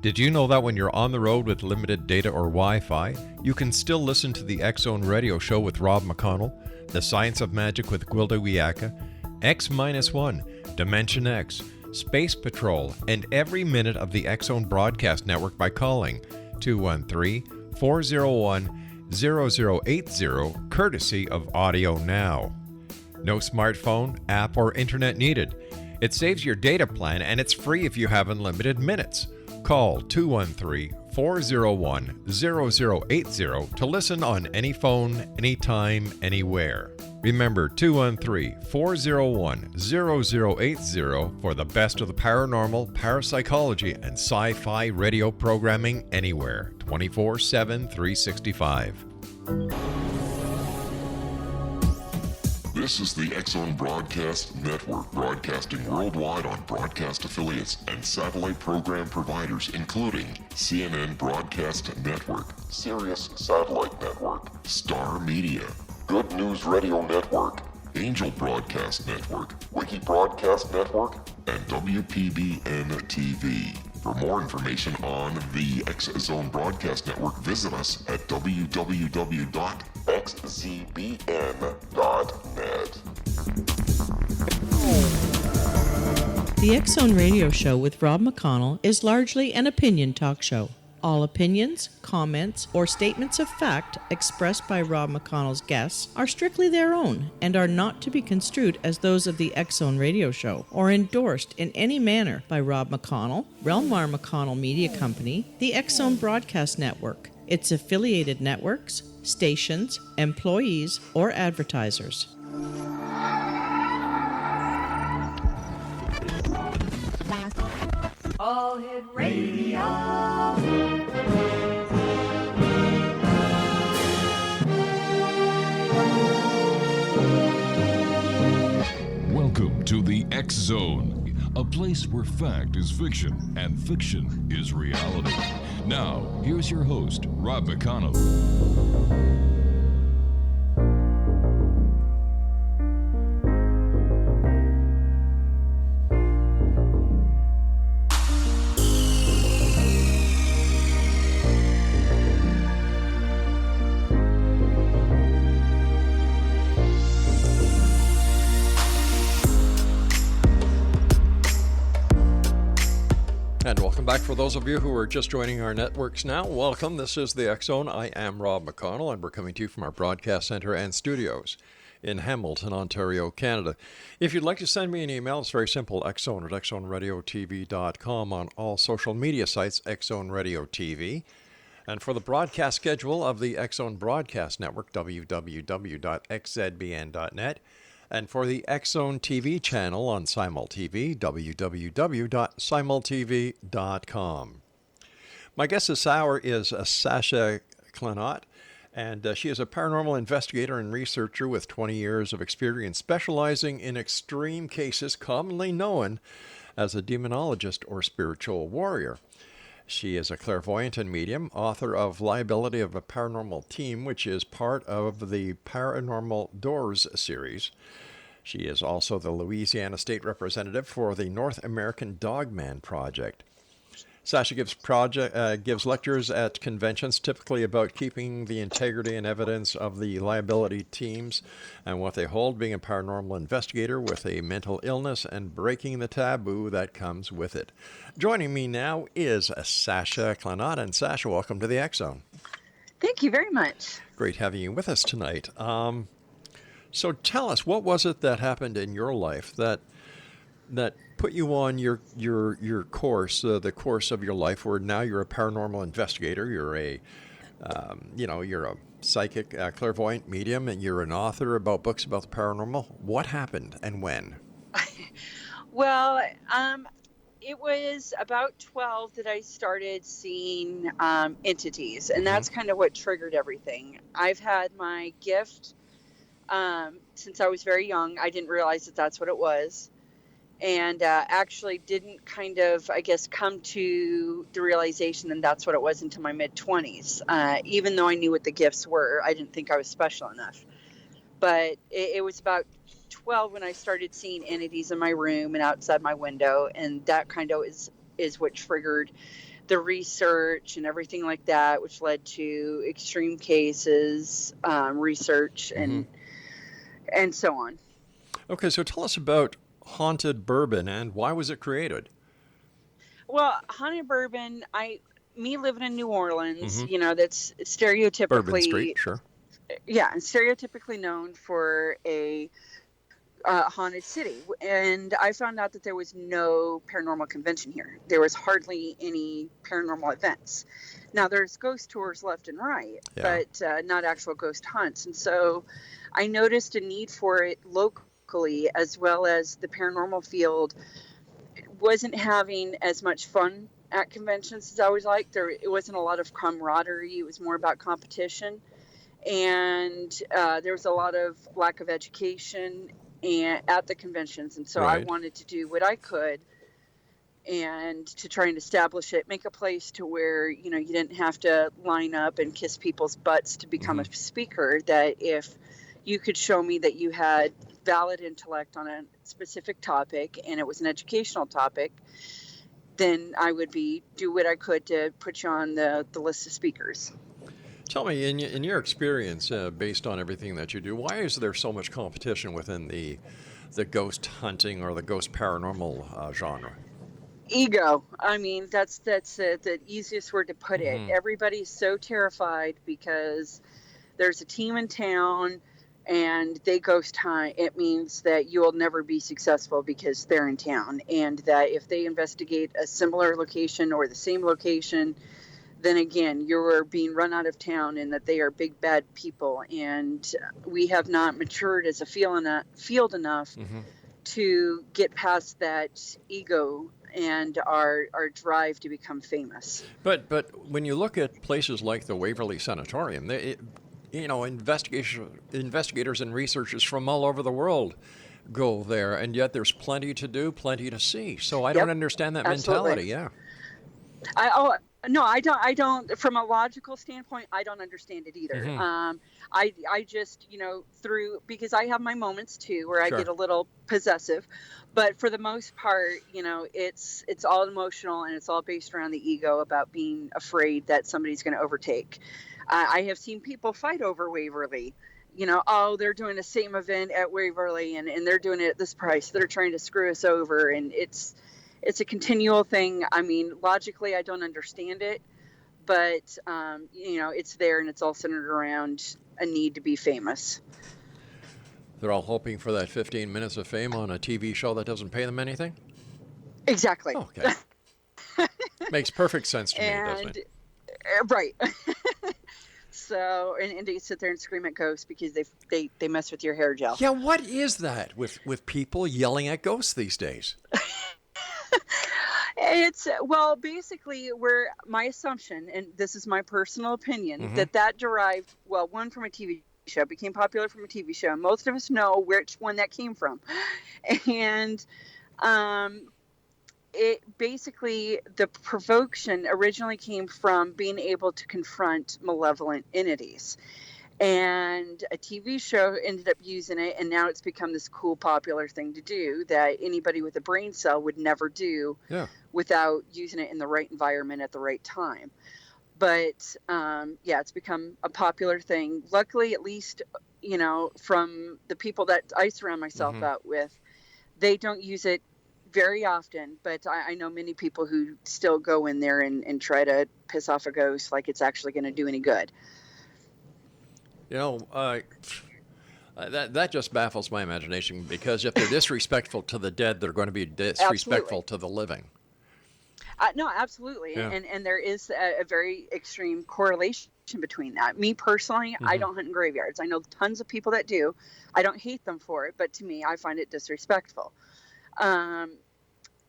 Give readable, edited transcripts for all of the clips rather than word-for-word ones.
Did you know that when you're on the road with limited data or Wi-Fi, you can still listen to the X-Zone Radio Show with Rob McConnell, The Science of Magic with Gwilda Wiyaka, X-1, Dimension X, Space Patrol, and every minute of the X-Zone Broadcast Network by calling 213-401-0080, courtesy of Audio Now. No smartphone, app, or internet needed. It saves your data plan and it's free if you have unlimited minutes. Call 213-401-0080 to listen on any phone, anytime, anywhere. Remember 213-401-0080 for the best of the paranormal, parapsychology, and sci-fi radio programming anywhere, 24/7, 365. This is the X-Zone Broadcast Network, broadcasting worldwide on broadcast affiliates and satellite program providers, including CNN Broadcast Network, Sirius Satellite Network, Star Media, Good News Radio Network, Angel Broadcast Network, Wiki Broadcast Network, and WPBN TV. For more information on the X-Zone Broadcast Network, visit us at www.xzbn.net. The X-Zone Radio Show with Rob McConnell is largely an opinion talk show. All opinions, comments, or statements of fact expressed by Rob McConnell's guests are strictly their own and are not to be construed as those of the X-Zone Radio Show or endorsed in any manner by Rob McConnell, REL-MAR McConnell Media Company, the X-Zone Broadcast Network, its affiliated networks, stations, employees, or advertisers. All Hit Radio. Welcome to the X-Zone, a place where fact is fiction and fiction is reality. Now, here's your host, Rob McConnell. And welcome back. For those of you who are just joining our networks now, welcome. This is the X-Zone. I am Rob McConnell, and we're coming to you from our broadcast center and studios in Hamilton, Ontario, Canada. If you'd like to send me an email, it's very simple, xzone at xzoneradiotv.com, on all social media sites, X-Zone Radio TV. And for the broadcast schedule of the X-Zone Broadcast Network, www.xzbn.net. And for the X-Zone TV channel on SimulTV, www.simultv.com. My guest this hour is Sasha Klanott, and she is a paranormal investigator and researcher with 20 years of experience specializing in extreme cases commonly known as a demonologist or spiritual warrior. She is a clairvoyant and medium, author of Liability of a Paranormal Team, which is part of the Paranormal Doors series. She is also the Louisiana State Representative for the North American Dogman Project. Sasha gives lectures at conventions, typically about keeping the integrity and evidence of the liability teams and what they hold, being a paranormal investigator with a mental illness and breaking the taboo that comes with it. Joining me now is Sasha Klanott. And Sasha, welcome to the X-Zone. Thank you very much. Great having you with us tonight. So tell us, what was it that happened in your life that put you on your course, the course of your life, where now you're a paranormal investigator, you're a psychic, clairvoyant medium, and you're an author about books about the paranormal. What happened and when? Well, it was about 12 that I started seeing entities, and that's kind of what triggered everything. I've had my gift since I was very young. I didn't realize that that's what it was. And actually didn't kind of, I guess, come to the realization that that's what it was until my mid-20s. Even though I knew what the gifts were, I didn't think I was special enough. But it was about 12 when I started seeing entities in my room and outside my window, and that kind of is what triggered the research and everything like that, which led to extreme cases, research, and so on. Okay, so tell us about Haunted Bourbon and why was it created? Well, Haunted Bourbon, me living in New Orleans, that's stereotypically Bourbon Street, sure. Yeah, and stereotypically known for a haunted city. And I found out that there was no paranormal convention here. There was hardly any paranormal events. Now, there's ghost tours left and right, but not actual ghost hunts. And so I noticed a need for it locally, as well as the paranormal field wasn't having as much fun at conventions as I always liked. It wasn't a lot of camaraderie. It was more about competition. And there was a lot of lack of education at the conventions. And so I wanted to do what I could and to try and establish it, make a place to where, you didn't have to line up and kiss people's butts to become a speaker, that if you could show me that you had valid intellect on a specific topic and it was an educational topic, then I would do what I could to put you on the list of speakers. Tell me, in your experience, based on everything that you do, why is there so much competition within the ghost hunting or the ghost paranormal genre? Ego. I mean, that's the easiest word to put it. Everybody's so terrified because there's a team in town and they ghost hunt. It means that you will never be successful because they're in town, and that if they investigate a similar location or the same location, then again, you're being run out of town, and that they are big bad people. And we have not matured as a field enough to get past that ego and our drive to become famous. But when you look at places like the Waverly Sanatorium, investigators and researchers from all over the world go there, and yet there's plenty to do, plenty to see. So I don't understand that mentality. Yeah. No, I don't. From a logical standpoint, I don't understand it either. I just, because I have my moments too, where I get a little possessive, but for the most part, it's all emotional, and it's all based around the ego about being afraid that somebody's going to overtake. I have seen people fight over Waverly. They're doing the same event at Waverly, and they're doing it at this price. They're trying to screw us over, and it's a continual thing. I mean, logically, I don't understand it, but, it's there, and it's all centered around a need to be famous. They're all hoping for that 15 minutes of fame on a TV show that doesn't pay them anything? Exactly. Oh, okay. Makes perfect sense to me, doesn't it? Right. So, and they sit there and scream at ghosts because they mess with your hair gel. Yeah, what is that with people yelling at ghosts these days? Basically, where my assumption, and this is my personal opinion, that derived, one, from a TV show, became popular from a TV show. Most of us know which one that came from. And it basically, the provocation originally came from being able to confront malevolent entities. And a TV show ended up using it, and now it's become this cool, popular thing to do that anybody with a brain cell would never do without using it in the right environment at the right time. But, it's become a popular thing. Luckily, at least, from the people that I surround myself out with, they don't use it very often. But I know many people who still go in there and try to piss off a ghost like it's actually going to do any good. That just baffles my imagination, because if they're disrespectful to the dead, they're going to be disrespectful to the living. No, absolutely. Yeah. And there is a very extreme correlation between that. Me personally, I don't hunt in graveyards. I know tons of people that do. I don't hate them for it, but to me, I find it disrespectful. And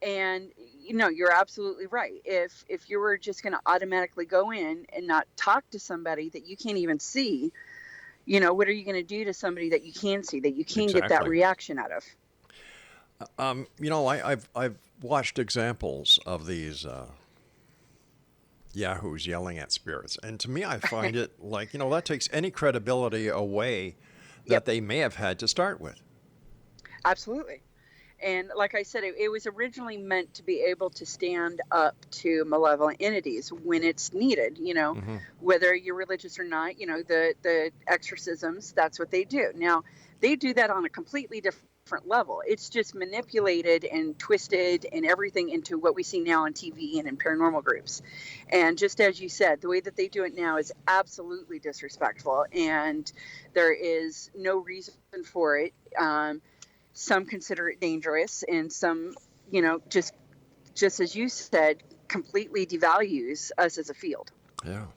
you're absolutely right. If you were just going to automatically go in and not talk to somebody that you can't even see, what are you going to do to somebody that you can see, that you can get that reaction out of? I've watched examples of these yahoos yelling at spirits, and to me, I find it like, that takes any credibility away that they may have had to start with. Absolutely. And like I said, it was originally meant to be able to stand up to malevolent entities when it's needed, whether you're religious or not, the exorcisms, that's what they do. Now, they do that on a completely different level. It's just manipulated and twisted and everything into what we see now on TV and in paranormal groups. And just as you said, the way that they do it now is absolutely disrespectful, and there is no reason for it. Some consider it dangerous, and some, just as you said, completely devalues us as a field. Yeah.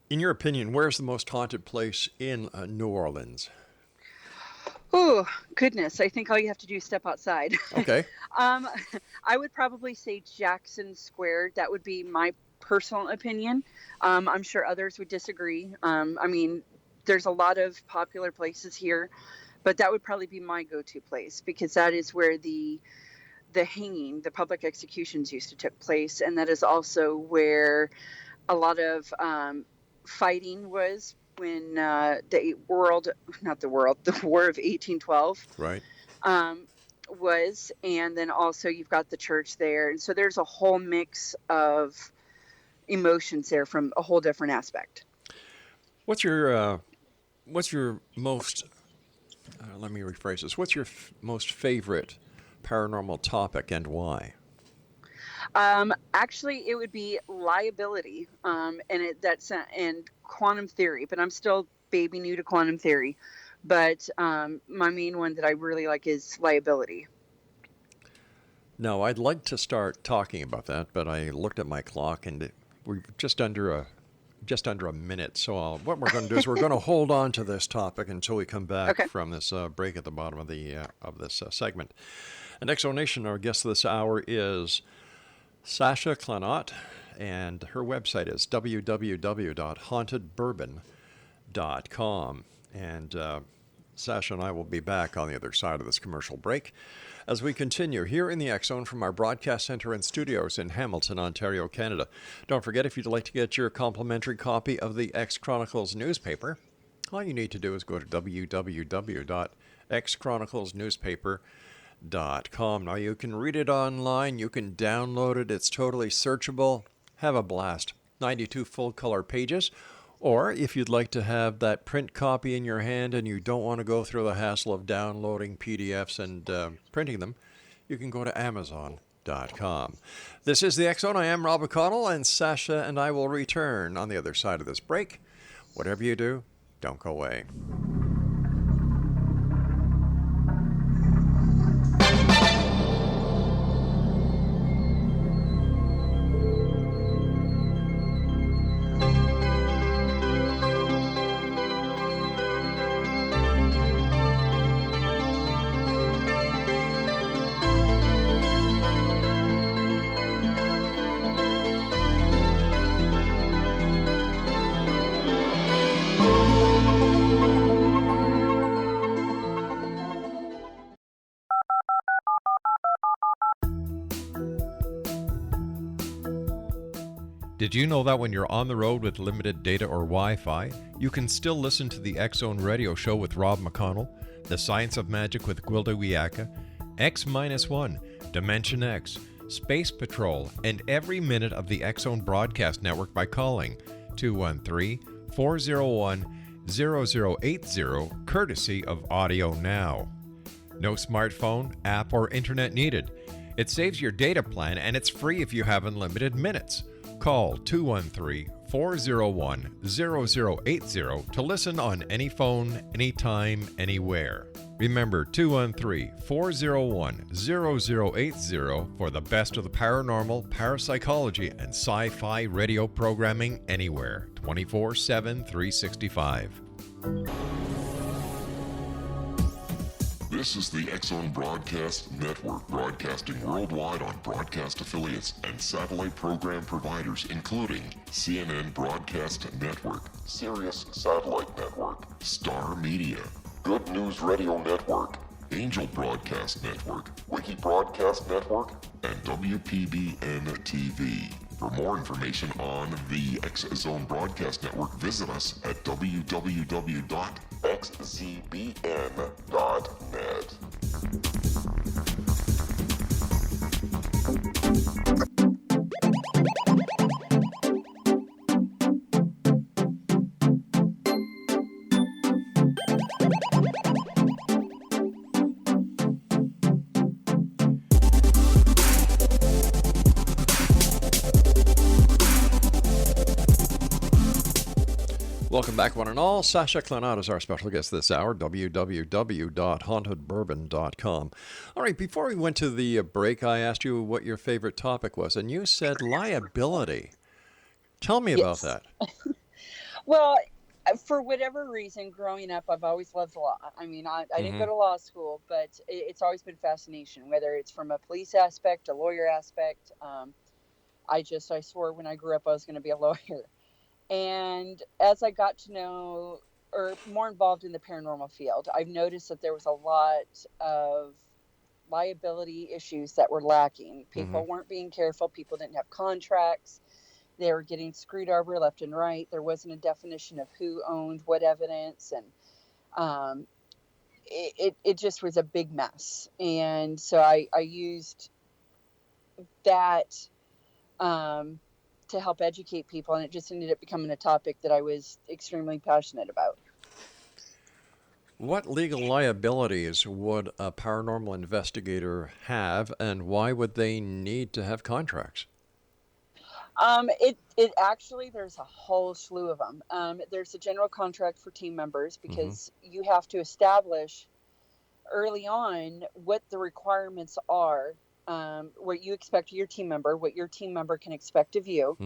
In your opinion, where's the most haunted place in New Orleans? Oh, goodness. I think all you have to do is step outside. Okay. I would probably say Jackson Square. That would be my personal opinion. I'm sure others would disagree. There's a lot of popular places here, but that would probably be my go-to place, because that is where the hanging, the public executions used to take place. And that is also where a lot of fighting was when the War of 1812 right. Was. And then also you've got the church there. And so there's a whole mix of emotions there from a whole different aspect. What's your most, let me rephrase this. What's your most favorite paranormal topic and why? Actually, it would be liability, and quantum theory, but I'm still baby new to quantum theory. But my main one that I really like is liability. Now, I'd like to start talking about that, but I looked at my clock and we're just under a minute. So what we're going to do is we're going to hold on to this topic until we come back from this break at the bottom of this segment. And Exo Nation, our guest this hour is Sasha Klanott, and her website is www.hauntedbourbon.com. And Sasha and I will be back on the other side of this commercial break as we continue here in the X-Zone from our broadcast center and studios in Hamilton, Ontario, Canada. Don't forget, if you'd like to get your complimentary copy of the X Chronicles newspaper, all you need to do is go to www.xchroniclesnewspaper.com. Now, you can read it online, you can download it, it's totally searchable. Have a blast. 92 full-color pages. Or if you'd like to have that print copy in your hand and you don't want to go through the hassle of downloading PDFs and printing them, you can go to Amazon.com. This is the X-Zone. I am Rob McConnell, and Sasha and I will return on the other side of this break. Whatever you do, don't go away. Did you know that when you're on the road with limited data or Wi-Fi, you can still listen to the X-Zone radio show with Rob McConnell, The Science of Magic with Gwilda Wiyaka, X-1, Dimension X, Space Patrol, and every minute of the X-Zone broadcast network by calling 213-401-0080, courtesy of Audio Now. No smartphone, app, or internet needed. It saves your data plan, and it's free if you have unlimited minutes. Call 213-401-0080 to listen on any phone, anytime, anywhere. Remember, 213-401-0080 for the best of the paranormal, parapsychology, and sci-fi radio programming anywhere, 24/7, 365. This is the X-Zone Broadcast Network, broadcasting worldwide on broadcast affiliates and satellite program providers, including CNN Broadcast Network, Sirius Satellite Network, Star Media, Good News Radio Network, Angel Broadcast Network, Wiki Broadcast Network, and WPBN TV. For more information on the X-Zone Broadcast Network, visit us at www.xzbn.net. Welcome back, one and all. Sasha Klanott is our special guest this hour, www.hauntedbourbon.com. All right, before we went to the break, I asked you what your favorite topic was, and you said liability. Tell me about that. Well, for whatever reason, growing up, I've always loved law. I mean, I didn't go to law school, but it's always been fascination, whether it's from a police aspect, a lawyer aspect. I swore when I grew up I was going to be a lawyer. And as I got to know, or more involved in the paranormal field, I've noticed that there was a lot of liability issues that were lacking. People weren't being careful. People didn't have contracts. They were getting screwed over left and right. There wasn't a definition of who owned what evidence. And it just was a big mess. And so I used that to help educate people, and it just ended up becoming a topic that I was extremely passionate about. What legal liabilities would a paranormal investigator have, and why would they need to have contracts? It actually, there's a whole slew of them. There's a general contract for team members, because you have to establish early on what the requirements are, what you expect of your team member, what your team member can expect of you,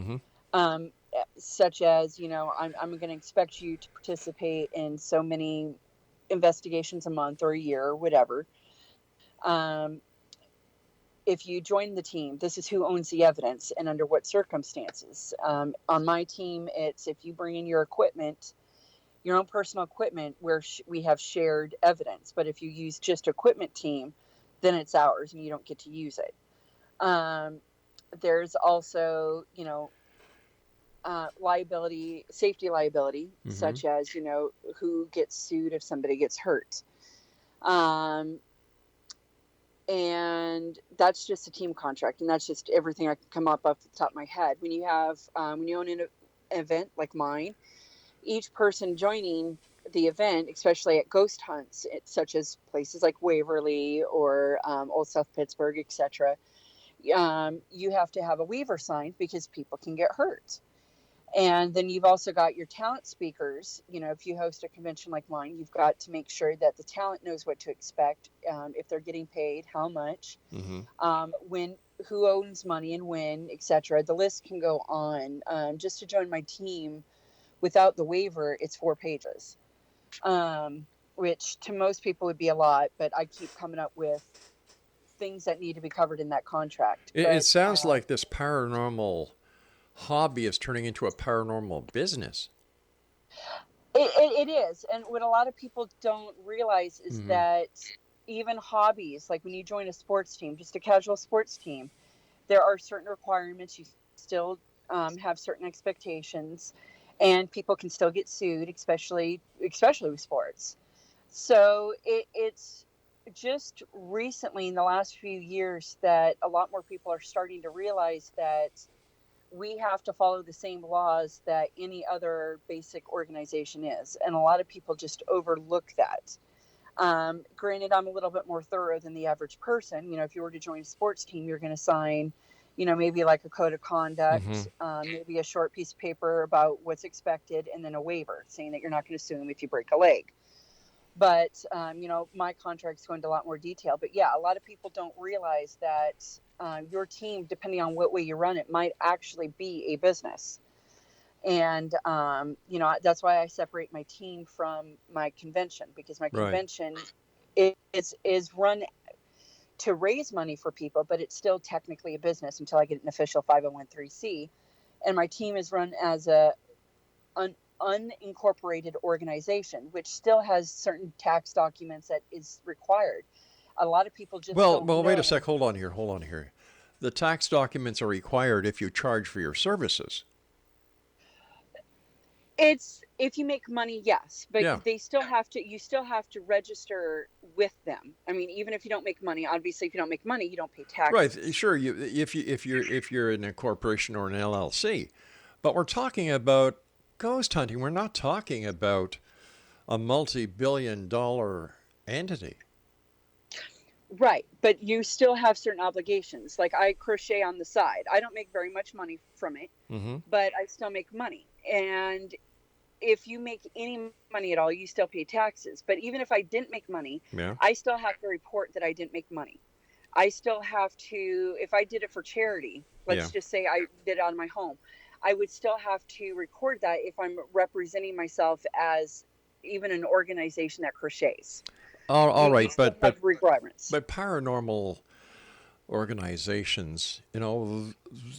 such as, I'm going to expect you to participate in so many investigations a month or a year or whatever. If you join the team, this is who owns the evidence and under what circumstances. On my team, it's if you bring in your equipment, your own personal equipment, where we have shared evidence. But if you use just equipment team, then it's ours and you don't get to use it. There's also, liability, safety liability, such as, who gets sued if somebody gets hurt. And that's just a team contract, and that's just everything I can come up off the top of my head. When you have, when you own an event like mine, each person joining the event, especially at ghost hunts, such as places like Waverly or Old South Pittsburgh, etc., you have to have a waiver signed because people can get hurt. And then you've also got your talent speakers. If you host a convention like mine, you've got to make sure that the talent knows what to expect, if they're getting paid, how much, who owns money and when, etc. The list can go on. Just to join my team without the waiver, it's 4 pages, which to most people would be a lot, but I keep coming up with things that need to be covered in that contract. It sounds like this paranormal hobby is turning into a paranormal business. It is. And what a lot of people don't realize is that even hobbies, like when you join a sports team, just a casual sports team, there are certain requirements. You still have certain expectations, and people can still get sued, especially with sports. So it's just recently in the last few years that a lot more people are starting to realize that we have to follow the same laws that any other basic organization is. And a lot of people just overlook that. Granted, I'm a little bit more thorough than the average person. If you were to join a sports team, you're going to sign, maybe like a code of conduct, maybe a short piece of paper about what's expected, and then a waiver saying that you're not going to sue them if you break a leg. But, my contracts go into a lot more detail. But yeah, a lot of people don't realize that your team, depending on what way you run it, might actually be a business. And, that's why I separate my team from my convention, because my convention is run to raise money for people, but it's still technically a business until I get an official 501(c)(3). And my team is run as an unincorporated organization, which still has certain tax documents that is required. A lot of people just don't know. Wait a sec. Hold on here. The tax documents are required if you charge for your services. It's if you make money, yes, but you still have to register with them. I mean, even if you don't make money, obviously, if you don't make money, you don't pay taxes. Right. Sure. If you're in a corporation or an LLC, but we're talking about ghost hunting. We're not talking about a multi-billion-dollar entity. Right, but you still have certain obligations. Like I crochet on the side. I don't make very much money from it, but I still make money. And if you make any money at all, you still pay taxes. But even if I didn't make money, Yeah. I still have to report that I didn't make money. I still have to, if I did it for charity, let's just say I did it out of my home, I would still have to record that if I'm representing myself as even an organization that crochets. All right, but requirements. But paranormal organizations,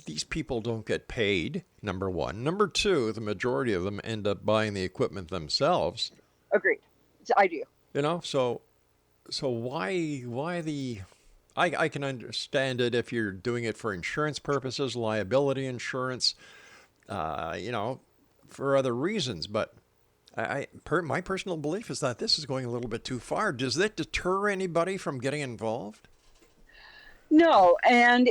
these people don't get paid, number one. Number two, the majority of them end up buying the equipment themselves. Agreed. I do. So why the... I can understand it if you're doing it for insurance purposes, liability insurance, for other reasons. But my personal belief is that this is going a little bit too far. Does that deter anybody from getting involved? No, and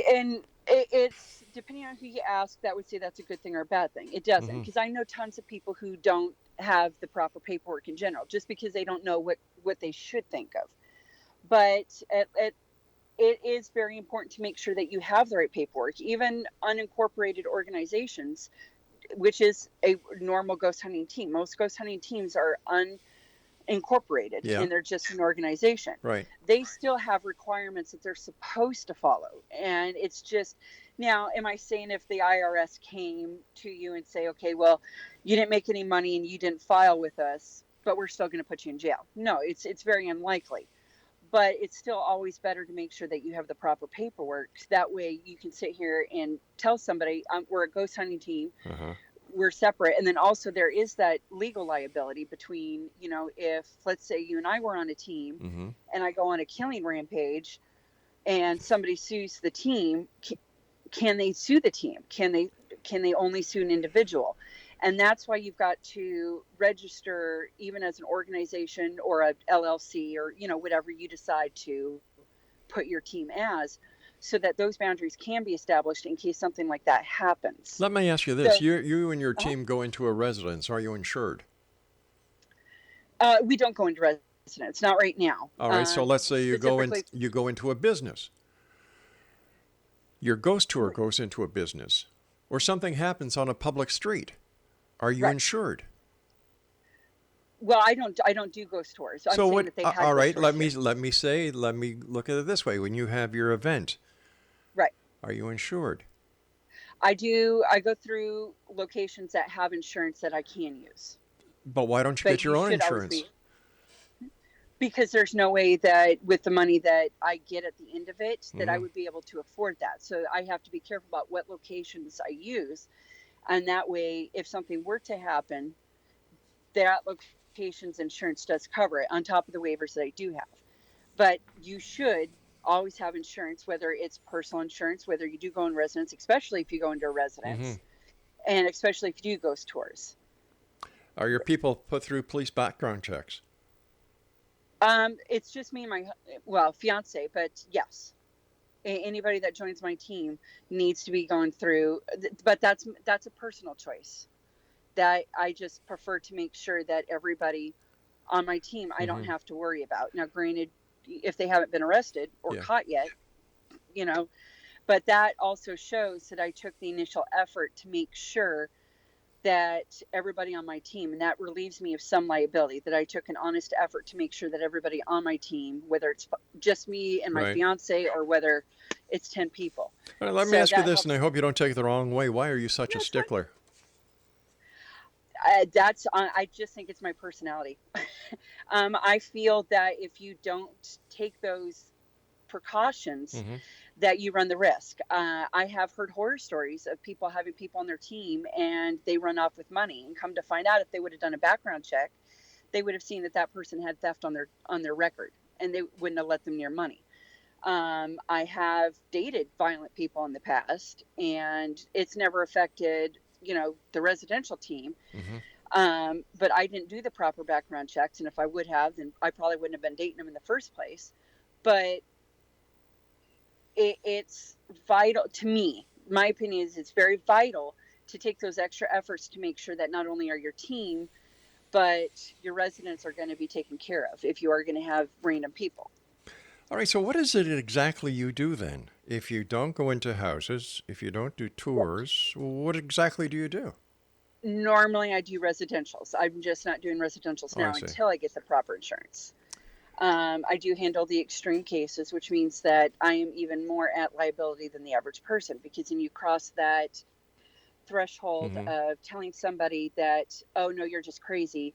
it's depending on who you ask, that would say that's a good thing or a bad thing. It doesn't, because I know tons of people who don't have the proper paperwork in general, just because they don't know what they should think of. But it is very important to make sure that you have the right paperwork. Even unincorporated organizations, which is a normal ghost hunting team. Most ghost hunting teams are unincorporated, and they're just an organization. Right. They still have requirements that they're supposed to follow. And it's just, now, am I saying if the IRS came to you and say, okay, well, you didn't make any money and you didn't file with us, but we're still going to put you in jail? No, it's very unlikely. But it's still always better to make sure that you have the proper paperwork. That way you can sit here and tell somebody, we're a ghost hunting team. We're separate. And then also there is that legal liability between, if, let's say you and I were on a team and I go on a killing rampage and somebody sues the team, can they sue the team? Can they only sue an individual? And that's why you've got to register even as an organization or a LLC or, whatever you decide to put your team as, so that those boundaries can be established in case something like that happens. Let me ask you this. So, you and your team go into a residence. Are you insured? We don't go into residence. Not right now. All right. So let's say you go into a business. Your ghost tour goes into a business, or something happens on a public street. Are you insured? Well, I don't do ghost tours. I'm saying that they've had all right, let me look at it this way. When you have your event, right, are you insured? I do. I go through locations that have insurance that I can use. But why don't you get your own insurance? Because there's no way that with the money that I get at the end of it, that I would be able to afford that. So I have to be careful about what locations I use. And that way, if something were to happen, that location's insurance does cover it on top of the waivers that I do have. But you should always have insurance, whether it's personal insurance, whether you do go in residence, especially if you go into a residence, and especially if you do ghost tours. Are your people put through police background checks? It's just me and my, fiance, but yes. Anybody that joins my team needs to be going through, but that's a personal choice. That I just prefer to make sure that everybody on my team, I don't have to worry about. Now, granted, if they haven't been arrested or caught yet, but that also shows that I took the initial effort to make sure that everybody on my team, and that relieves me of some liability, that I took an honest effort to make sure that everybody on my team, whether it's just me and my fiance or whether it's 10 people. All right, let me ask you this, and I hope you don't take it the wrong way. Why are you such a stickler? I just think it's my personality. I feel that if you don't take those precautions, that you run the risk. I have heard horror stories of people having people on their team and they run off with money, and come to find out, if they would have done a background check, they would have seen that person had theft on their record, and they wouldn't have let them near money. I have dated violent people in the past, and it's never affected, the residential team. But I didn't do the proper background checks, and if I would have, then I probably wouldn't have been dating them in the first place. But it's vital to me. My opinion is it's very vital to take those extra efforts to make sure that not only are your team, but your residents are going to be taken care of if you are going to have random people. All right, so what is it exactly you do then? If you don't go into houses, if you don't do tours, what exactly do you do? Normally I do residentials. I'm just not doing residentials Oh, I now see. until I get the proper insurance. I do handle the extreme cases, which means that I am even more at liability than the average person, because then you cross that threshold Mm-hmm. of telling somebody that, oh, no, you're just crazy,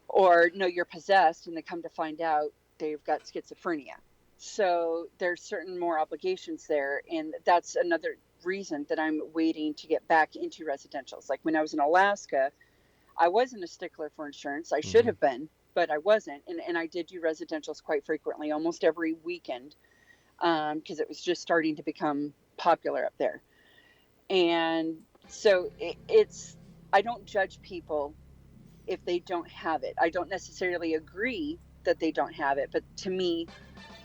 or no, you're possessed, and they come to find out they've got schizophrenia. So there's certain more obligations there, and that's another reason that I'm waiting to get back into residentials. Like when I was in Alaska, I wasn't a stickler for insurance. I should Mm-hmm. have been, but I wasn't. And I did do residentials quite frequently, almost every weekend, because it was just starting to become popular up there. And so I don't judge people if they don't have it. I don't necessarily agree that they don't have it, but to me,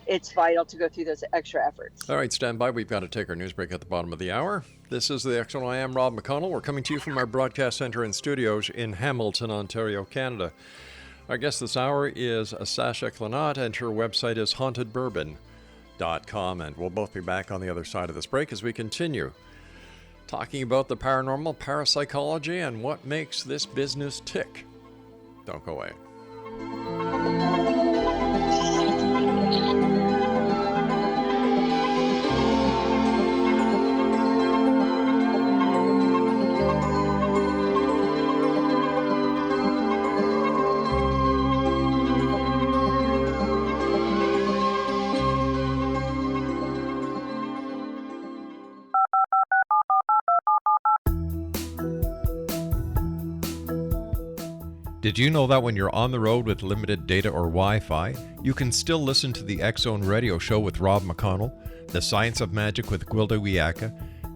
it's vital to go through those extra efforts. All right, stand by. We've got to take our news break at the bottom of the hour. This is the X Zone. I am Rob McConnell. We're coming to you from our broadcast center and studios in Hamilton, Ontario, Canada. Our guest this hour is Sasha Klanott, and her website is hauntedbourbon.com. And we'll both be back on the other side of this break as we continue talking about the paranormal, parapsychology, and what makes this business tick. Don't go away. Did you know that when you're on the road with limited data or Wi-Fi, you can still listen to the X Zone radio show with Rob McConnell, The Science of Magic with Gwilda Wiyaka,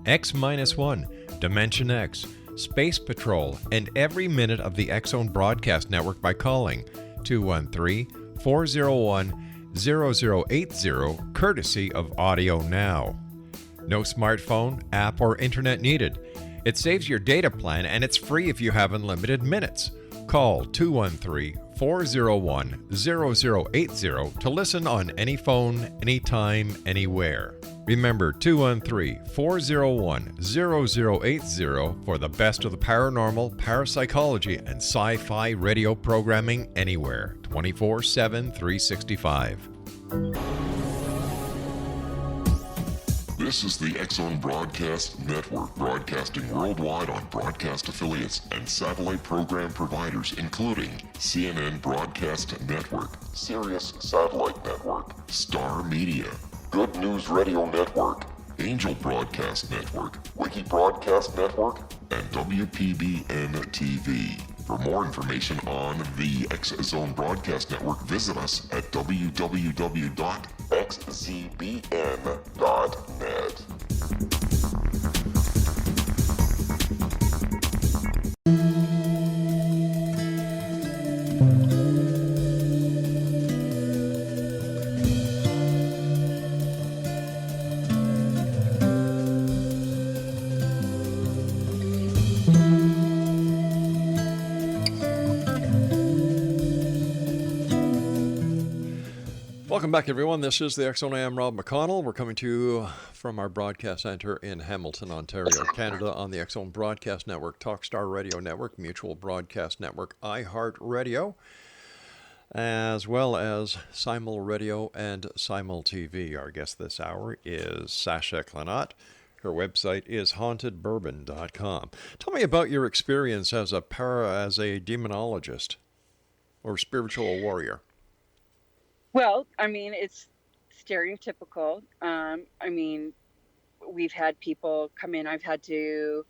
X-1, Dimension X, Space Patrol, and every minute of the X Zone broadcast network by calling 213-401-0080, courtesy of Audio Now. No smartphone, app, or internet needed. It saves your data plan, and it's free if you have unlimited minutes. Call 213-401-0080 to listen on any phone, anytime, anywhere. Remember 213-401-0080 for the best of the paranormal, parapsychology, and sci-fi radio programming anywhere, 24/7, 365. This is the X Zone Broadcast Network, broadcasting worldwide on broadcast affiliates and satellite program providers, including CNN Broadcast Network, Sirius Satellite Network, Star Media, Good News Radio Network, Angel Broadcast Network, Wiki Broadcast Network, and WPBN TV. For more information on the X Zone Broadcast Network, visit us at www.xzbn.net. Welcome back, everyone. This is the X Zone. I am Rob McConnell. We're coming to you from our broadcast center in Hamilton, Ontario, Canada, on the X Zone Broadcast Network, Talkstar Radio Network, Mutual Broadcast Network, iHeartRadio, as well as Simul Radio and Simul TV. Our guest this hour is Sasha Klanott. Her website is hauntedbourbon.com. Tell me about your experience as a demonologist or spiritual warrior. Well, I mean, it's stereotypical. I mean, we've had people come in. I've had to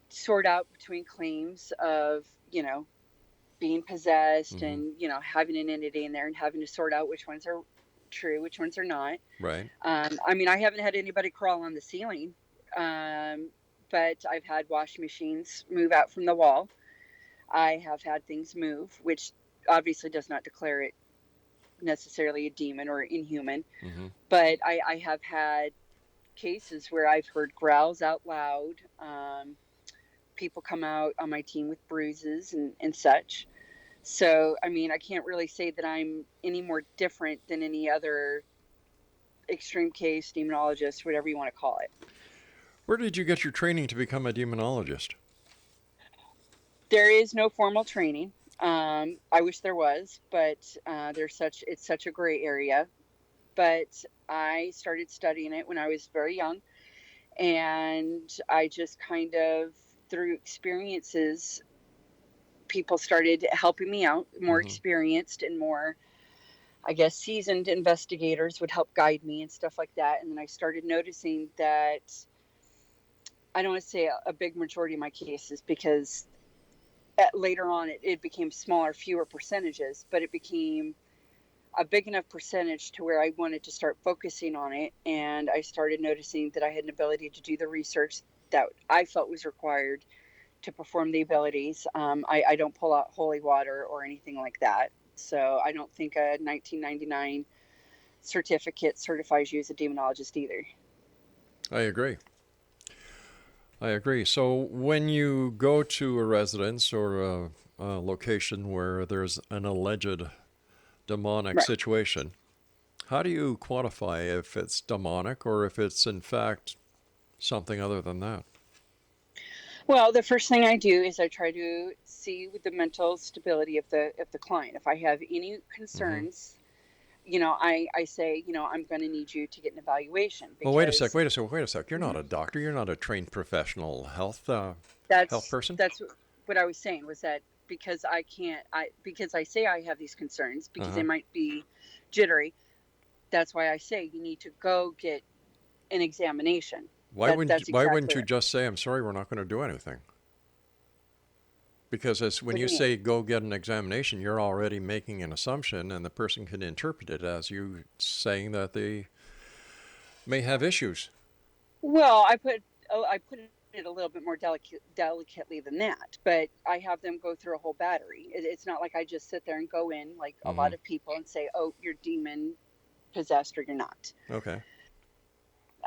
sort out between claims of, being possessed and, having an entity in there and having to sort out which ones are true, which ones are not. Right. I mean, I haven't had anybody crawl on the ceiling, but I've had washing machines move out from the wall. I have had things move, which obviously does not declare it necessarily a demon or inhuman. Mm-hmm. But I have had cases where I've heard growls out loud. People come out on my team with bruises and such. So, I mean, I can't really say that I'm any more different than any other extreme case demonologist, whatever you want to call it. Where did you get your training to become a demonologist? There is no formal training. I wish there was, but it's such a gray area. But I started studying it when I was very young, and I just kind of, through experiences, people started helping me out. More experienced and more, I guess, seasoned investigators would help guide me and stuff like that. And then I started noticing that, I don't want to say a big majority of my cases, because later on it became smaller, fewer percentages, but it became a big enough percentage to where I wanted to start focusing on it. And I started noticing that I had an ability to do the research that I felt was required to perform the abilities. I don't pull out holy water or anything like that. So I don't think a 1999 certificate certifies you as a demonologist either. I agree. So when you go to a residence or a location where there's an alleged demonic situation, how do you quantify if it's demonic or if it's in fact something other than that? Well, the first thing I do is I try to see with the mental stability of the client. If I have any concerns, I say, I'm going to need you to get an evaluation. Well, wait a sec. You're not a doctor. You're not a trained professional health person. That's what I was saying, was that because because I say I have these concerns because they might be jittery. That's why I say you need to go get an examination. Why wouldn't you just say, I'm sorry, we're not going to do anything? Because when you say go get an examination, you're already making an assumption, and the person can interpret it as you saying that they may have issues. Well, I put it a little bit more delicately than that, but I have them go through a whole battery. It's not like I just sit there and go in like a lot of people and say, oh, you're demon possessed or you're not. Okay.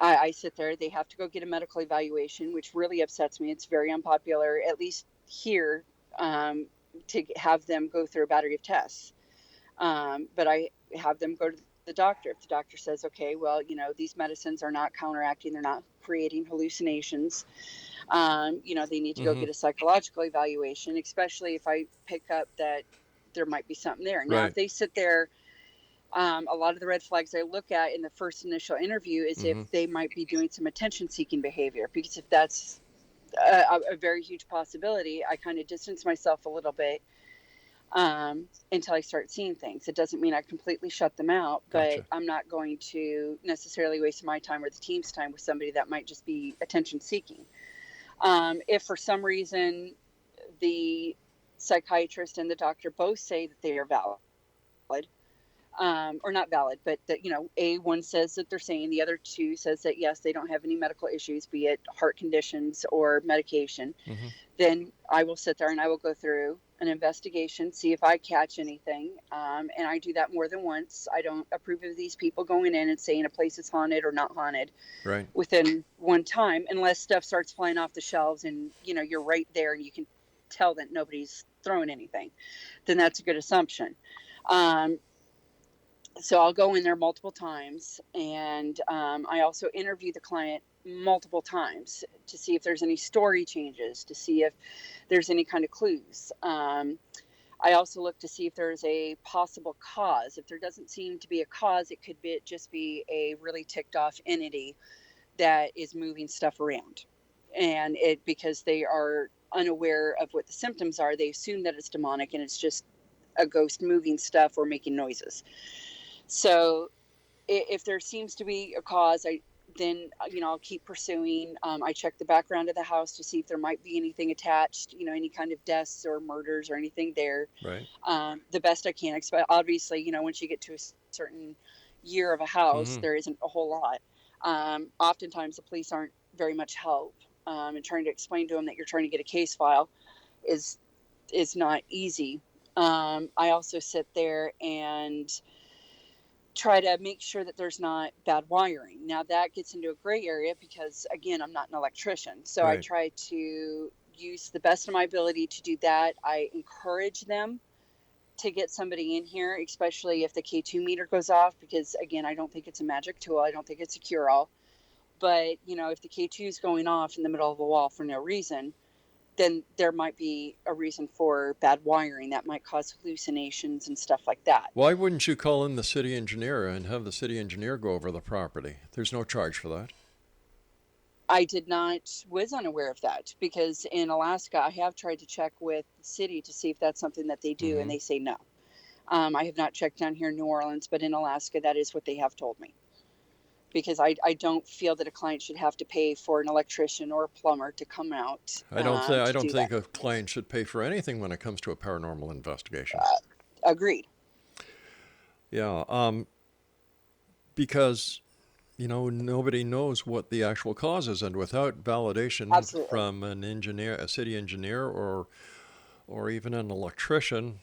I sit there. They have to go get a medical evaluation, which really upsets me. It's very unpopular, at least here, to have them go through a battery of tests. But I have them go to the doctor. If the doctor says, okay, well, these medicines are not counteracting, they're not creating hallucinations, they need to go get a psychological evaluation, especially if I pick up that there might be something there. Now, if they sit there, a lot of the red flags I look at in the first initial interview is if they might be doing some attention-seeking behavior, because if that's a very huge possibility, I kind of distance myself a little bit until I start seeing things. It doesn't mean I completely shut them out, but I'm not going to necessarily waste my time or the team's time with somebody that might just be attention-seeking. If for some reason the psychiatrist and the doctor both say that they are valid, or not valid, but that, one says that they're sane, the other two says that, yes, they don't have any medical issues, be it heart conditions or medication, then I will sit there and I will go through an investigation, see if I catch anything. And I do that more than once. I don't approve of these people going in and saying a place is haunted or not haunted within one time, unless stuff starts flying off the shelves and, you're right there and you can tell that nobody's throwing anything. Then that's a good assumption. So I'll go in there multiple times, and I also interview the client multiple times to see if there's any story changes, to see if there's any kind of clues. I also look to see if there's a possible cause. If there doesn't seem to be a cause, it could just be a really ticked off entity that is moving stuff around. And because they are unaware of what the symptoms are, they assume that it's demonic and it's just a ghost moving stuff or making noises. So if there seems to be a cause, I'll keep pursuing. I check the background of the house to see if there might be anything attached, any kind of deaths or murders or anything there. Right. The best I can. Obviously, once you get to a certain year of a house, there isn't a whole lot. Oftentimes the police aren't very much help. And trying to explain to them that you're trying to get a case file is not easy. I also sit there and try to make sure that there's not bad wiring. Now that gets into a gray area because, again, I'm not an electrician. So I try to use the best of my ability to do that. I encourage them to get somebody in here, especially if the K2 meter goes off, because, again, I don't think it's a magic tool. I don't think it's a cure-all. But, if the K2 is going off in the middle of the wall for no reason, then there might be a reason for bad wiring that might cause hallucinations and stuff like that. Why wouldn't you call in the city engineer and have the city engineer go over the property? There's no charge for that. I was unaware of that, because in Alaska, I have tried to check with the city to see if that's something that they do, and they say no. I have not checked down here in New Orleans, but in Alaska, that is what they have told me. Because I don't feel that a client should have to pay for an electrician or a plumber to come out. I don't think a client should pay for anything when it comes to a paranormal investigation. Agreed. Yeah, because nobody knows what the actual cause is, and without validation Absolutely. from an engineer, a city engineer, or even an electrician,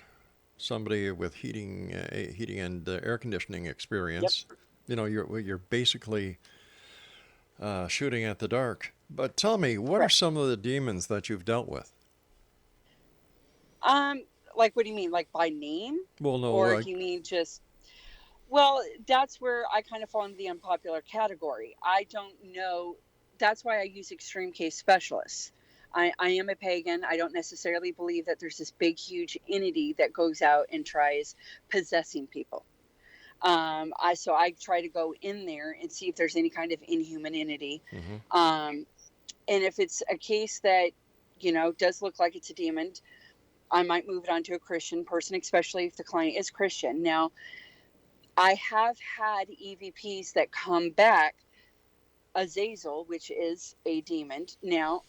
somebody with heating and air conditioning experience. Yep. You're basically shooting at the dark. But tell me, what are some of the demons that you've dealt with? Like, what do you mean? Like by name? Well, no. Or you mean just... Well, that's where I kind of fall into the unpopular category. I don't know. That's why I use extreme case specialists. I am a pagan. I don't necessarily believe that there's this big, huge entity that goes out and tries possessing people. So I try to go in there and see if there's any kind of inhuman entity. And if it's a case that, does look like it's a demon, I might move it on to a Christian person, especially if the client is Christian. Now, I have had EVPs that come back, Azazel, which is a demon. Now,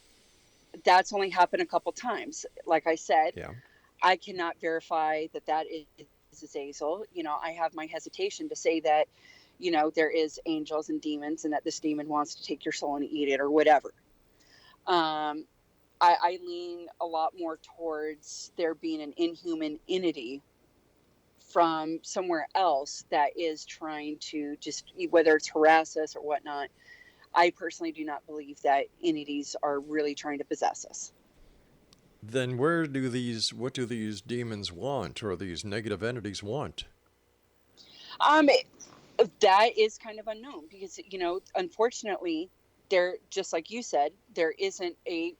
that's only happened a couple times. Like I said, I cannot verify that is Azazel. I have my hesitation to say that, there is angels and demons and that this demon wants to take your soul and eat it or whatever. I lean a lot more towards there being an inhuman entity from somewhere else that is trying to just, whether it's harass us or whatnot. I personally do not believe that entities are really trying to possess us. Then what do these demons want, or these negative entities want? That is kind of unknown, because, unfortunately, just like you said, there isn't a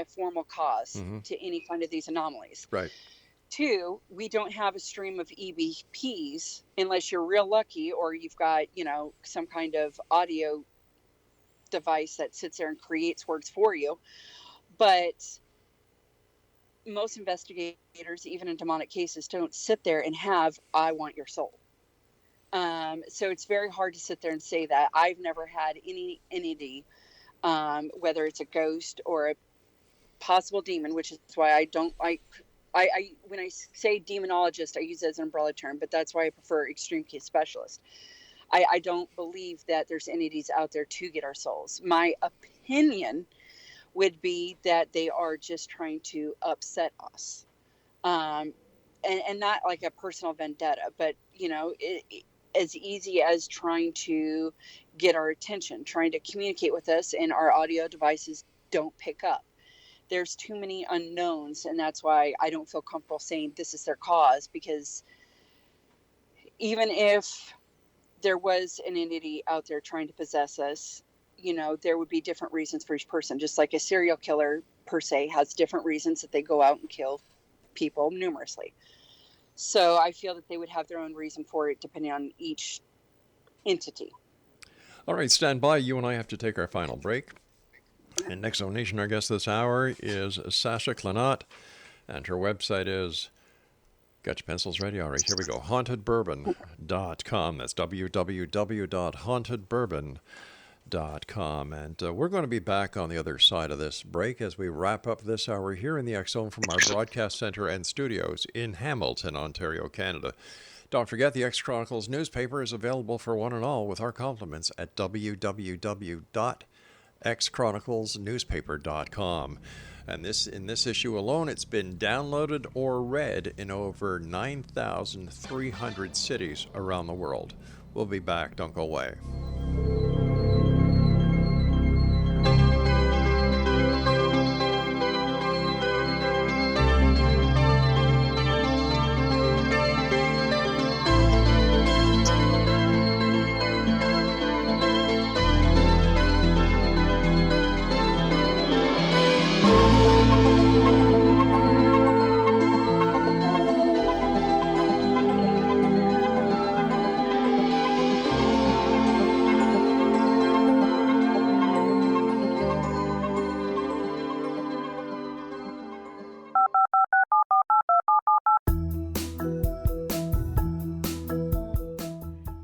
formal cause to any kind of these anomalies. Right. 2, we don't have a stream of EVPs unless you're real lucky, or you've got, some kind of audio device that sits there and creates words for you. But most investigators, even in demonic cases, don't sit there and have, I want your soul. So it's very hard to sit there and say that. I've never had any entity, whether it's a ghost or a possible demon, which is why I don't like... when I say demonologist, I use it as an umbrella term, but that's why I prefer extreme case specialist. I don't believe that there's entities out there to get our souls. My opinion would be that they are just trying to upset us. And not like a personal vendetta, but, as easy as trying to get our attention, trying to communicate with us, and our audio devices don't pick up. There's too many unknowns, and that's why I don't feel comfortable saying this is their cause, because even if there was an entity out there trying to possess us, there would be different reasons for each person. Just like a serial killer, per se, has different reasons that they go out and kill people numerously. So I feel that they would have their own reason for it, depending on each entity. All right, stand by. You and I have to take our final break. And next on Nation, our guest this hour is Sasha Klanott, and her website is, got your pencils ready? All right, here we go, hauntedbourbon.com. That's www.hauntedbourbon.com. And we're going to be back on the other side of this break as we wrap up this hour here in the X-Zone from our broadcast center and studios in Hamilton, Ontario, Canada. Don't forget, the X-Chronicles newspaper is available for one and all with our compliments at www.xchroniclesnewspaper.com. And in this issue alone, it's been downloaded or read in over 9,300 cities around the world. We'll be back. Don't go away.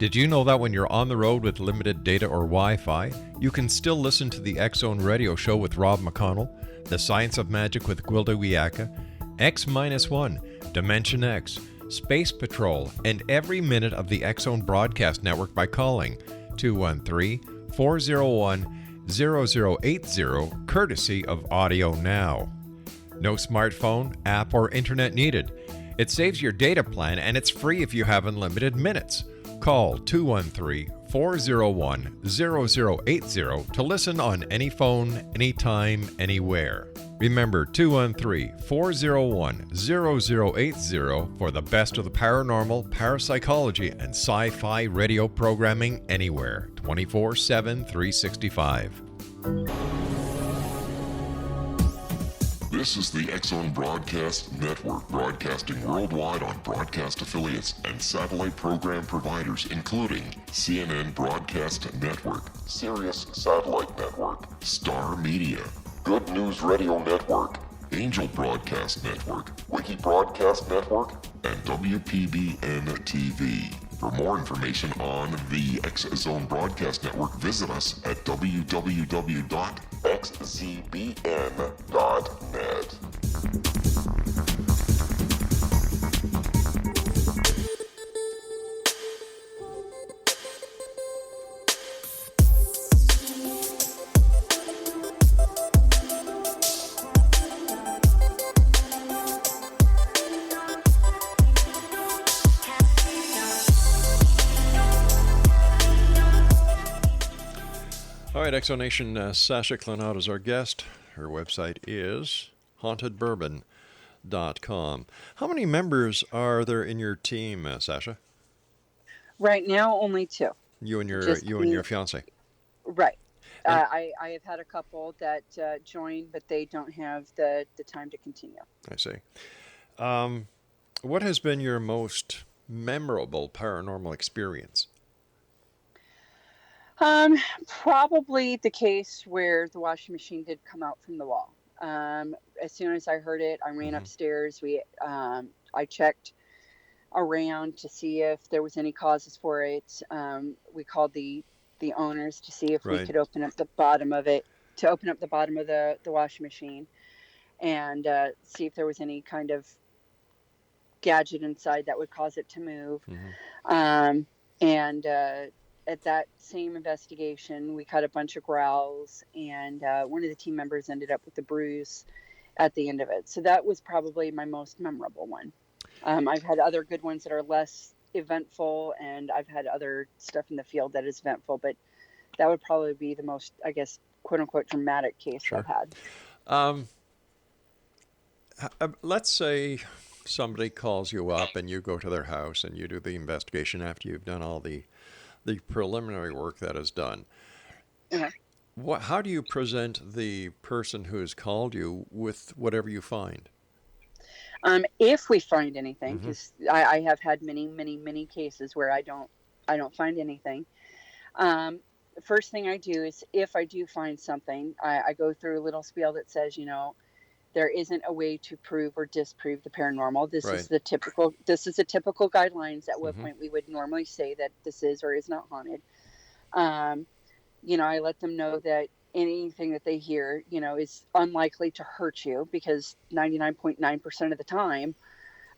Did you know that when you're on the road with limited data or Wi-Fi, you can still listen to the X-Zone Radio Show with Rob McConnell, The Science of Magic with Gwilda Wiyaka, X-1, Dimension X, Space Patrol, and every minute of the X-Zone Broadcast Network by calling 213-401-0080, courtesy of Audio Now. No smartphone, app, or internet needed. It saves your data plan, and it's free if you have unlimited minutes. Call 213-401-0080 to listen on any phone, anytime, anywhere. Remember 213-401-0080 for the best of the paranormal, parapsychology, and sci-fi radio programming anywhere, 24/7, 365. This is the X-Zone Broadcast Network, broadcasting worldwide on broadcast affiliates and satellite program providers, including CNN Broadcast Network, Sirius Satellite Network, Star Media, Good News Radio Network, Angel Broadcast Network, Wiki Broadcast Network, and WPBN TV. For more information on the X-Zone Broadcast Network, visit us at www.xzbn.net. All right, Exonation, Sasha Klanott is our guest. Her website is hauntedbourbon.com. How many members are there in your team, Sasha? Right now, only two. You and your fiance. Right. And- I have had a couple that joined, but they don't have the time to continue. I see. What has been your most memorable paranormal experience? Probably the case where the washing machine did come out from the wall. As soon as I heard it, I ran upstairs. I checked around to see if there was any causes for it. We called the owners to see if we could open up the bottom of it, to open up the bottom of the washing machine and see if there was any kind of gadget inside that would cause it to move. At that same investigation, we cut a bunch of growls, and one of the team members ended up with a bruise at the end of it. So that was probably my most memorable one. I've had other good ones that are less eventful, and I've had other stuff in the field that is eventful, but that would probably be the most, I guess, quote unquote, dramatic case I've had. Let's say somebody calls you up and you go to their house and you do the investigation after you've done all the preliminary work that is done. How do you present the person who has called you with whatever you find? If we find anything, because I have had many cases where I don't find anything. The first thing I do is, if I do find something, I go through a little spiel that says, there isn't a way to prove or disprove the paranormal. This is the typical guidelines at what point we would normally say that this is or is not haunted. I let them know that anything that they hear, is unlikely to hurt you, because 99.9% of the time,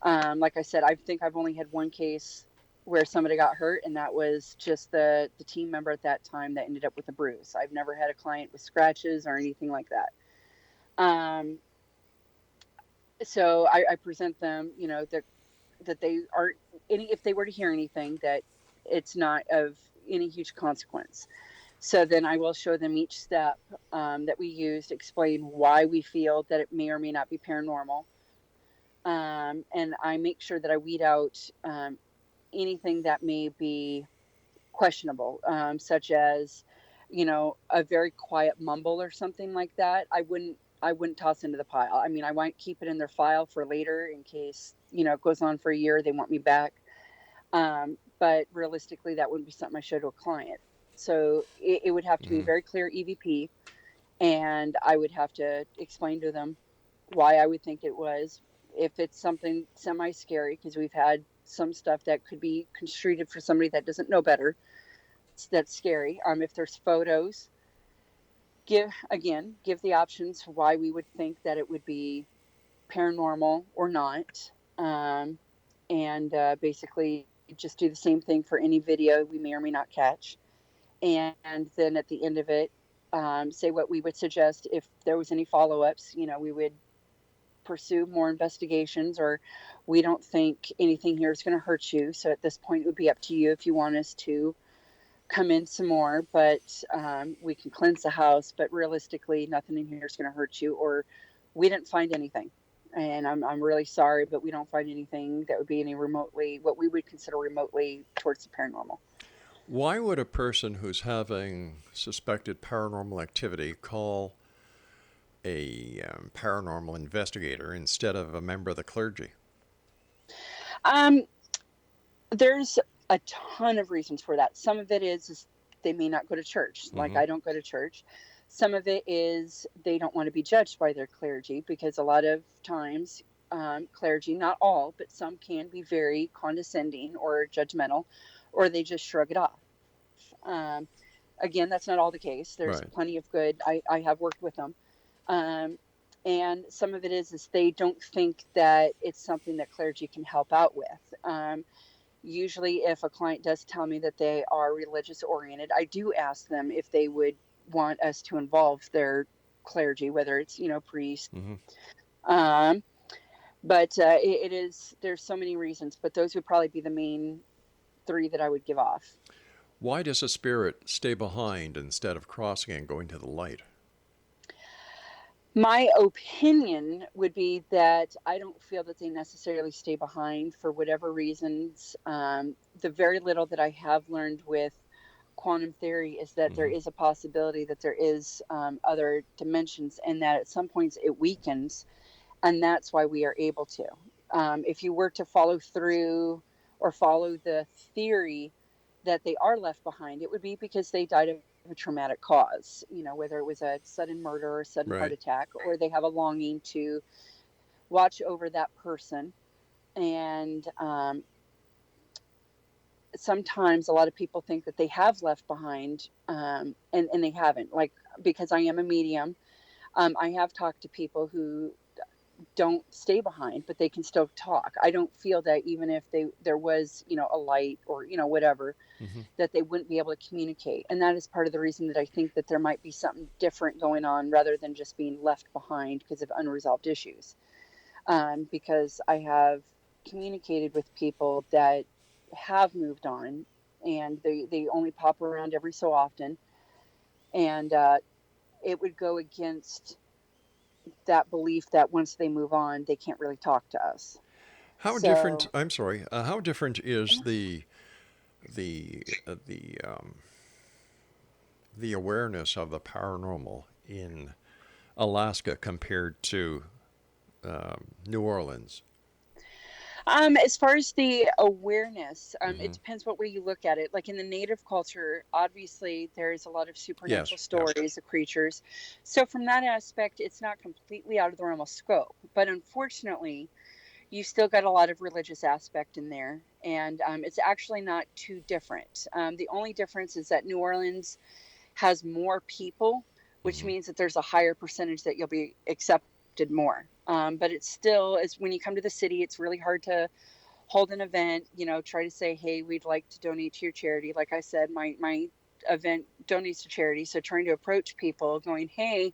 like I said, I think I've only had one case where somebody got hurt, and that was just the team member at that time that ended up with a bruise. I've never had a client with scratches or anything like that. So I present them, that they aren't if they were to hear anything, that it's not of any huge consequence. So then I will show them each step that we used, explain why we feel that it may or may not be paranormal. And I make sure that I weed out anything that may be questionable, such as, a very quiet mumble or something like that. I wouldn't toss into the pile. I mean, I might keep it in their file for later in case, it goes on for a year, they want me back. But realistically, that wouldn't be something I show to a client. So it would have to be a very clear EVP, and I would have to explain to them why I would think it was. If it's something semi-scary, because we've had some stuff that could be construed for somebody that doesn't know better. That's scary. If there's photos, give the options why we would think that it would be paranormal or not. And basically just do the same thing for any video we may or may not catch. And then at the end of it, say what we would suggest if there was any follow-ups. We would pursue more investigations, or we don't think anything here is going to hurt you. So at this point, it would be up to you if you want us to come in some more, but we can cleanse the house. But realistically, nothing in here is going to hurt you, or we didn't find anything. And I'm really sorry, but we don't find anything that would be any remotely, what we would consider remotely towards the paranormal. Why would a person who's having suspected paranormal activity call a paranormal investigator instead of a member of the clergy? There's a ton of reasons for that. Some of it is they may not go to church. Like I don't go to church. Some of it is they don't want to be judged by their clergy, because a lot of times clergy, not all, but some can be very condescending or judgmental, or they just shrug it off. Again, that's not all the case. There's plenty of good. I have worked with them. And some of it is they don't think that it's something that clergy can help out with. Usually if a client does tell me that they are religious oriented, I do ask them if they would want us to involve their clergy, whether it's, priest. But it is, there's so many reasons, but those would probably be the main three that I would give off. Why does a spirit stay behind instead of crossing and going to the light? My opinion would be that I don't feel that they necessarily stay behind for whatever reasons. The very little that I have learned with quantum theory is that there is a possibility that there is other dimensions, and that at some points it weakens, and that's why we are able to. If you were to follow through or follow the theory that they are left behind, it would be because they died of a traumatic cause, whether it was a sudden murder or a sudden heart attack, or they have a longing to watch over that person. And sometimes a lot of people think that they have left behind, and they haven't. Like, because I am a medium, I have talked to people who don't stay behind, but they can still talk. I don't feel that even if there was, a light or, whatever, that they wouldn't be able to communicate. And that is part of the reason that I think that there might be something different going on rather than just being left behind because of unresolved issues. Because I have communicated with people that have moved on, and they only pop around every so often. And it would go against that belief that once they move on, they can't really talk to us. How different is the awareness of the paranormal in Alaska compared to New Orleans? As far as the awareness, it depends what way you look at it. Like in the native culture, obviously there's a lot of supernatural stories of creatures. So from that aspect, it's not completely out of the realm of scope. But unfortunately, you still got a lot of religious aspect in there. And it's actually not too different. The only difference is that New Orleans has more people, which means that there's a higher percentage that you'll be accepted more. But it's still, when you come to the city, it's really hard to hold an event, try to say, hey, we'd like to donate to your charity. Like I said, my event donates to charity. So trying to approach people going, hey,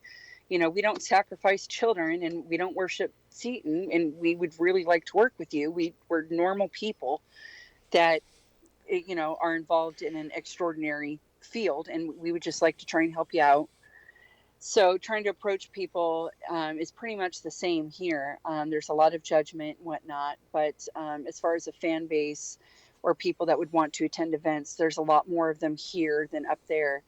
we don't sacrifice children and we don't worship Satan, and we would really like to work with you. We're normal people that, are involved in an extraordinary field, and we would just like to try and help you out. So trying to approach people is pretty much the same here. There's a lot of judgment and whatnot, but as far as a fan base or people that would want to attend events, there's a lot more of them here than up there.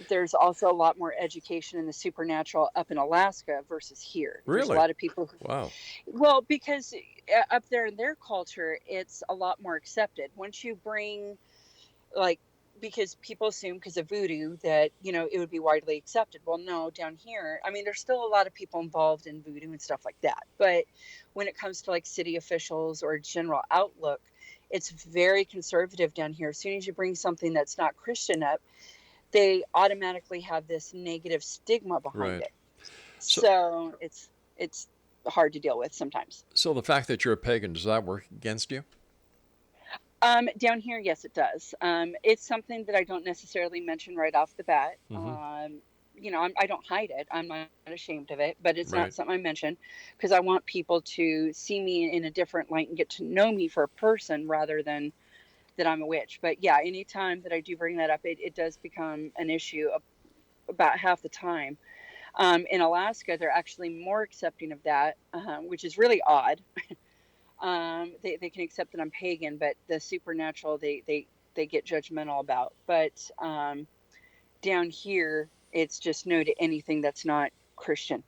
There's also a lot more education in the supernatural up in Alaska versus here. Really? There's a lot of people. Wow. Well, because up there in their culture, it's a lot more accepted. Once you bring, like, because people assume because of voodoo that, it would be widely accepted. Well, no, down here, I mean, there's still a lot of people involved in voodoo and stuff like that. But when it comes to like city officials or general outlook, it's very conservative down here. As soon as you bring something that's not Christian up, they automatically have this negative stigma behind Right. it. So it's hard to deal with sometimes. So the fact that you're a pagan, does that work against you? Down here, yes, it does. It's something that I don't necessarily mention right off the bat. I don't hide it. I'm not ashamed of it, but it's Right. not something I mention because I want people to see me in a different light and get to know me for a person rather than that I'm a witch. But yeah, anytime that I do bring that up, it does become an issue about half the time. In Alaska, they're actually more accepting of that, which is really odd. They can accept that I'm pagan, but the supernatural they get judgmental about. But down here, it's just no to anything that's not Christian.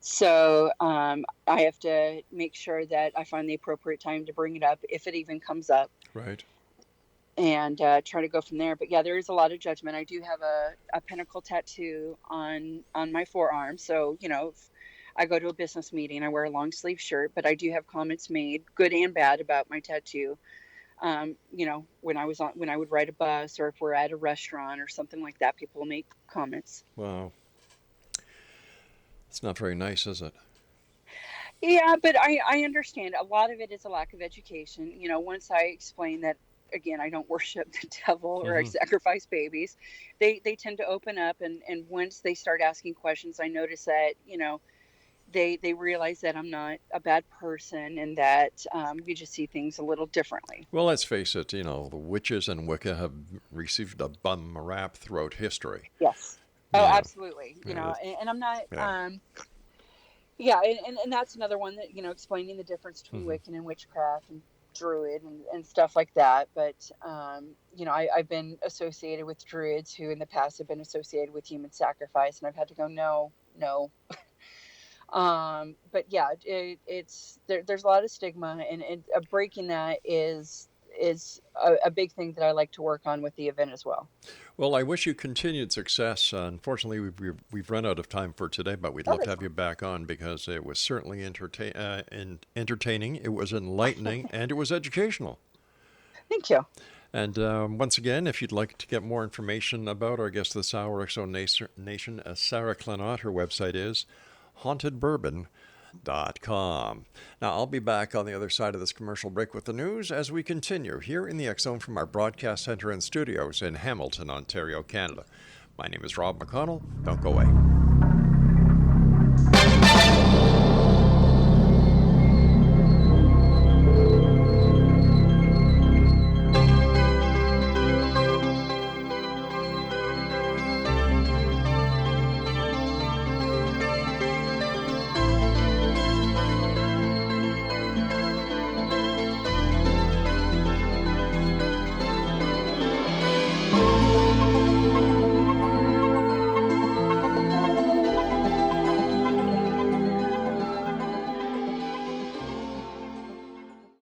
So I have to make sure that I find the appropriate time to bring it up, if it even comes up. Right. And try to go from there. But yeah, there is a lot of judgment. I do have a pentacle tattoo on my forearm. So, if I go to a business meeting, I wear a long sleeve shirt, but I do have comments made, good and bad, about my tattoo. When I would ride a bus, or if we're at a restaurant or something like that, people will make comments. Wow. It's not very nice, is it? Yeah, but I understand. A lot of it is a lack of education. Once I explain that, again, I don't worship the devil or I sacrifice babies, they tend to open up. And once they start asking questions, I notice that, they realize that I'm not a bad person and that we just see things a little differently. Well, let's face it, the witches and Wicca have received a bum rap throughout history. Yes. Yeah. Oh, absolutely. Yeah. And I'm not, Yeah. and that's another one that, explaining the difference between Wiccan and witchcraft and Druid and stuff like that. But, I've been associated with Druids who in the past have been associated with human sacrifice, and I've had to go, no. But yeah, there's a lot of stigma, and breaking that is a big thing that I like to work on with the event as well. Well, I wish you continued success. Unfortunately, we've run out of time for today, but we'd love to have you back on because it was certainly entertaining, it was enlightening, and it was educational. Thank you. And once again, if you'd like to get more information about our guest this hour, Exo Nation, Sasha Klanott, her website is hauntedbourbon.com. Now, I'll be back on the other side of this commercial break with the news as we continue here in the X Zone from our broadcast center and studios in Hamilton, Ontario, Canada. My name is Rob McConnell. Don't go away.